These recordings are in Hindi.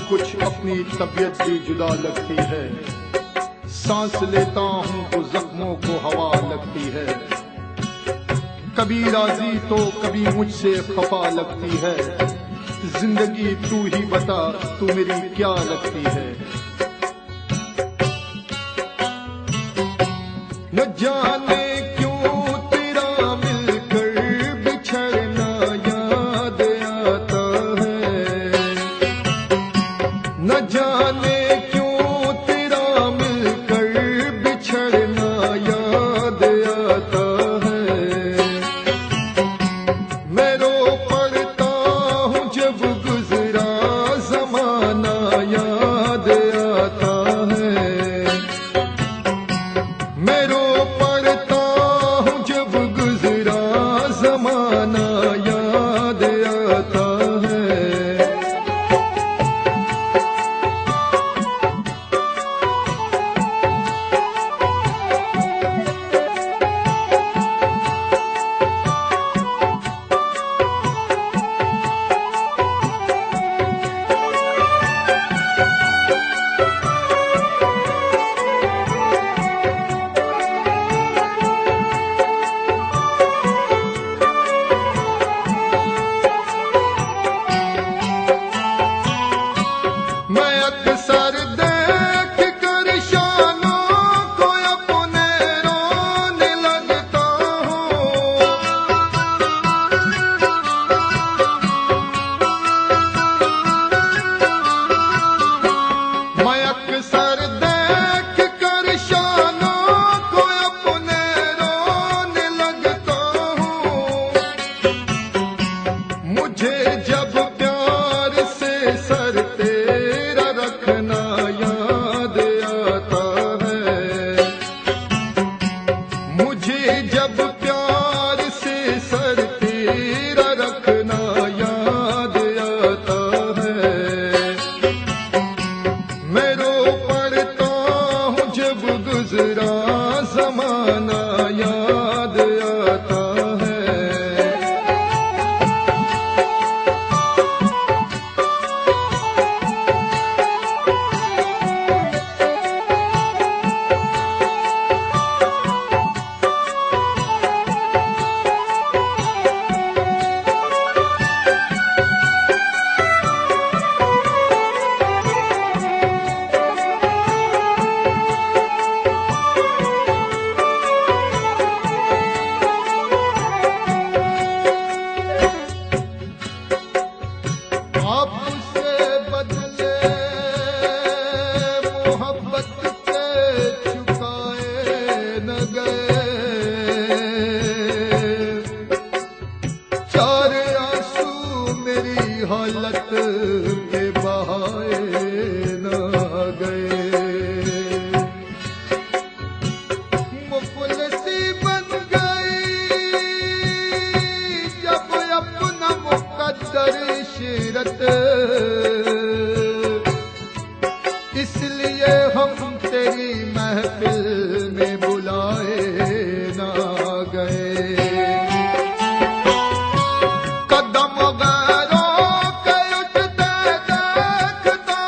कुछ अपनी तबीयत भी जुदा लगती है। सांस लेता हूँ तो जख्मों को हवा लगती है। कभी राजी तो कभी मुझसे खफा लगती है। जिंदगी तू ही बता, तू मेरी क्या लगती है। न जाने क्यों तेरा मिलकर बिछड़ना याद आता है। न जाने क्यों तेरा मिलकर बिछड़ना याद आता है। मैं रो पड़ता हूँ जब गुजरा जमाना याद आता है। मैं रो पड़ता हूँ जब गुजरा जमाना याद आता है। मैं अक्सर देख कर शानों को अपने रोने लगता हूँ। मैं अक्सर देख कर शानों को अपने रोने लगता हूँ। मुझे जब प्यार से सर तेरा रखना याद आता है। मुझे जब प्यार से सर तेरा रखना याद आता है। मैं रो पड़ता हूँ जब गुजरा जमाना याद आता है। आपसे बदले मोहब्बत के चुकाए न गए। चार आंसू मेरी हालत के बहाए न गए। मुफलिसी बन गई जब अपना मुकद्दर शिरत। इसलिए हम तेरी महफिल में बुलाए ना गए। कदम गैरों के उठते देखता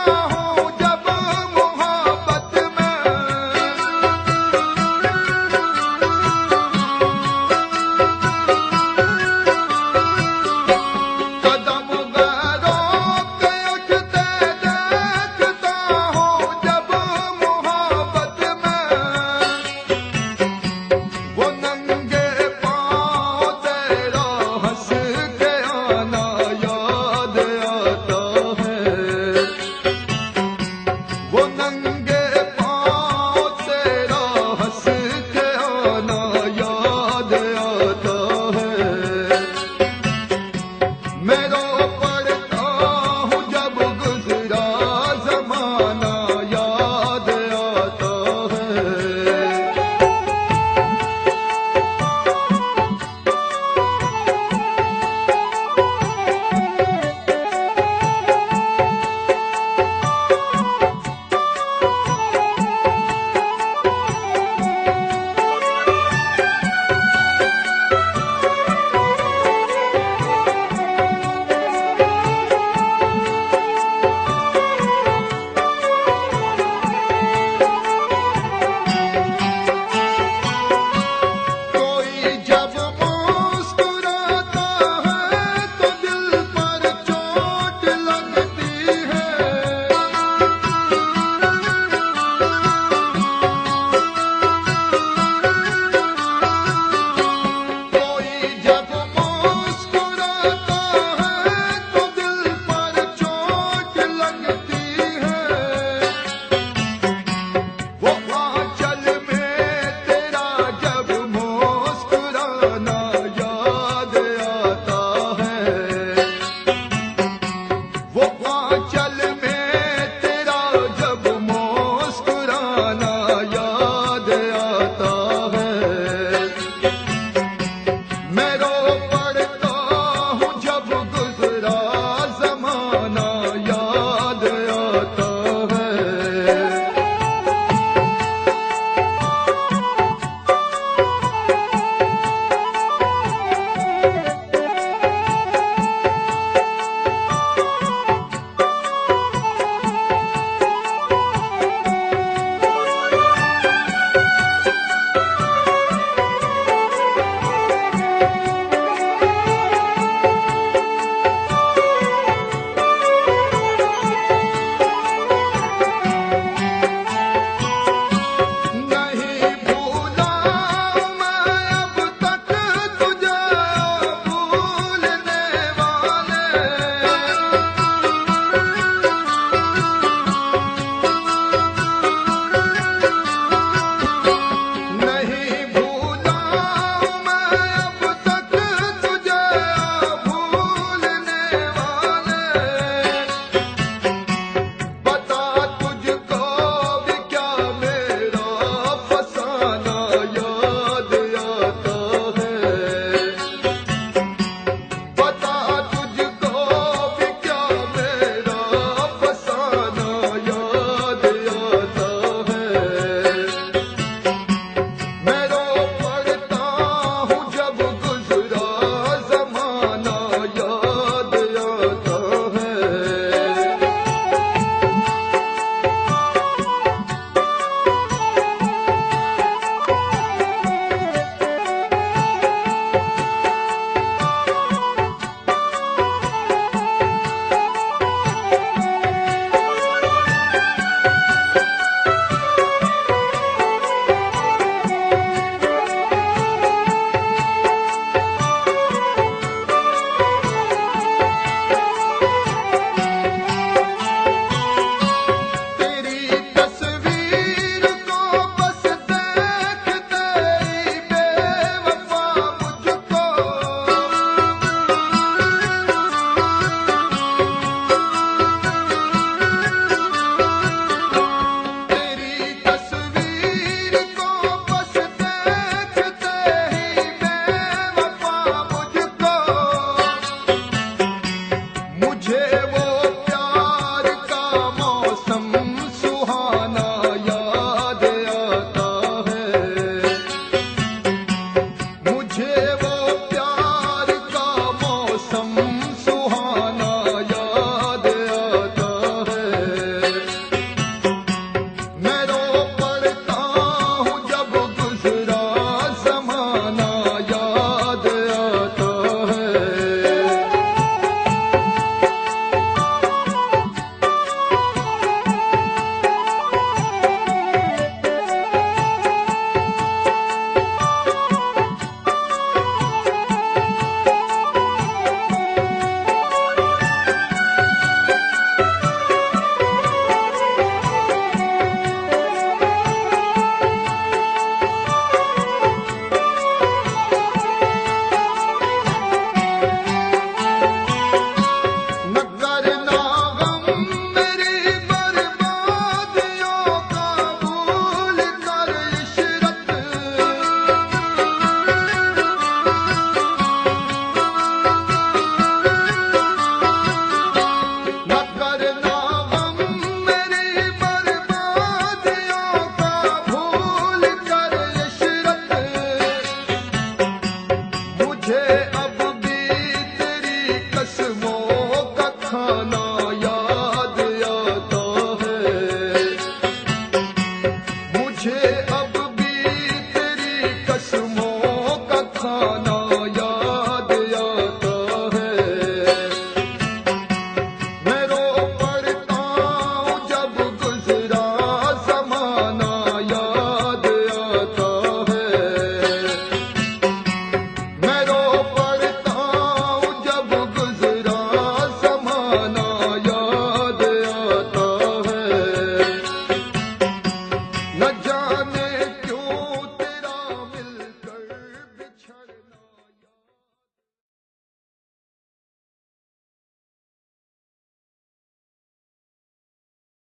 न जाने